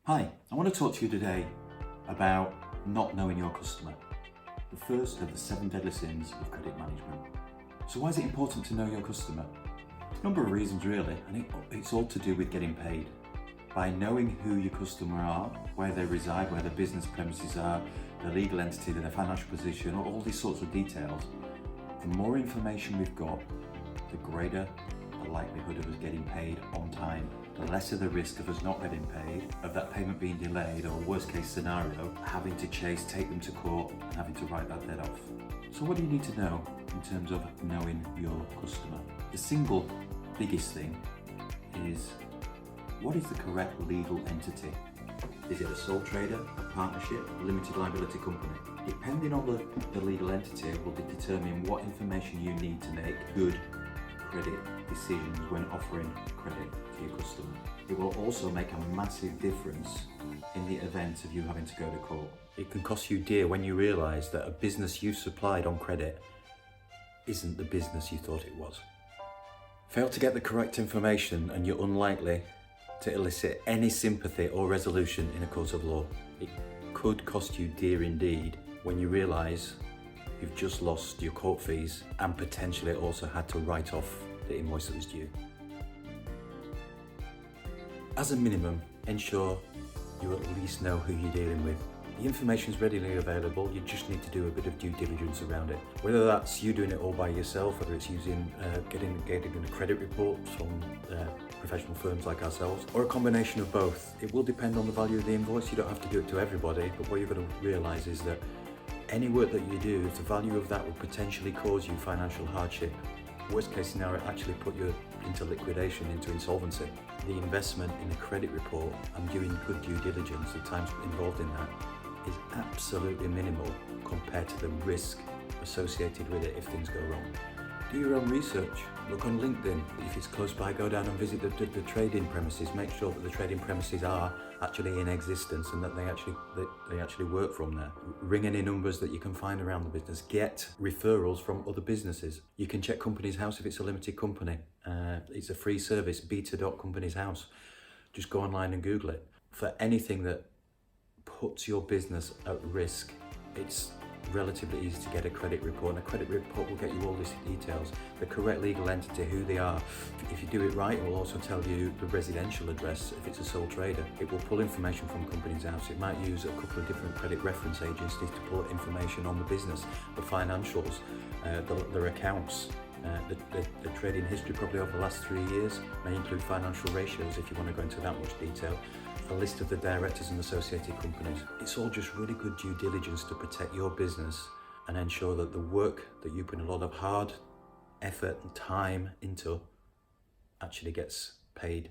Hi, I want to talk to you today about not knowing your customer, the first of the 7 deadly sins of credit management. So why is it important to know your customer? A number of reasons really, and it's all to do with getting paid. By knowing who your customer are, where they reside, where their business premises are, their legal entity, their financial position, all these sorts of details, the more information we've got, the greater the likelihood of us getting paid on time, the lesser the risk of us not getting paid, of that payment being delayed, or worst case scenario, having to take them to court and having to write that debt off. So what do you need to know in terms of knowing your customer? The single biggest thing is, what is the correct legal entity? Is it a sole trader, a partnership, a limited liability company? Depending on the legal entity will determine what information you need to make good credit decisions when offering credit to your customer. It will also make a massive difference in the event of you having to go to court. It can cost you dear when you realise that a business you supplied on credit isn't the business you thought it was. Fail to get the correct information and you're unlikely to elicit any sympathy or resolution in a court of law. It could cost you dear indeed when you realise you've just lost your court fees and potentially also had to write off the invoice that was due. As a minimum, ensure you at least know who you're dealing with. The information is readily available, you just need to do a bit of due diligence around it. Whether that's you doing it all by yourself, whether it's using getting a credit report from professional firms like ourselves, or a combination of both. It will depend on the value of the invoice. You don't have to do it to everybody, but what you've got to realise is that any work that you do, if the value of that would potentially cause you financial hardship, worst case scenario, actually put you into liquidation, into insolvency, the investment in a credit report and doing good due diligence, the time involved in that, is absolutely minimal compared to the risk associated with it if things go wrong. Do your own research. Look on LinkedIn. If it's close by, go down and visit the trading premises. Make sure that the trading premises are actually in existence and that they actually work from there. Ring any numbers that you can find around the business. Get referrals from other businesses. You can check Companies House if it's a limited company. It's a free service, beta.companies house. Just go online and Google it. For anything that puts your business at risk, it's relatively easy to get a credit report, and a credit report will get you all these details, the correct legal entity, who they are. If you do it right, it will also tell you the residential address. If it's a sole trader, it will pull information from Companies House. It might use a couple of different credit reference agencies to pull information on the business, the financials, their accounts, the trading history probably over the last 3 years, may include financial ratios if you want to go into that much detail, a list of the directors and associated companies. It's all just really good due diligence to protect your business and ensure that the work that you put a lot of hard effort and time into actually gets paid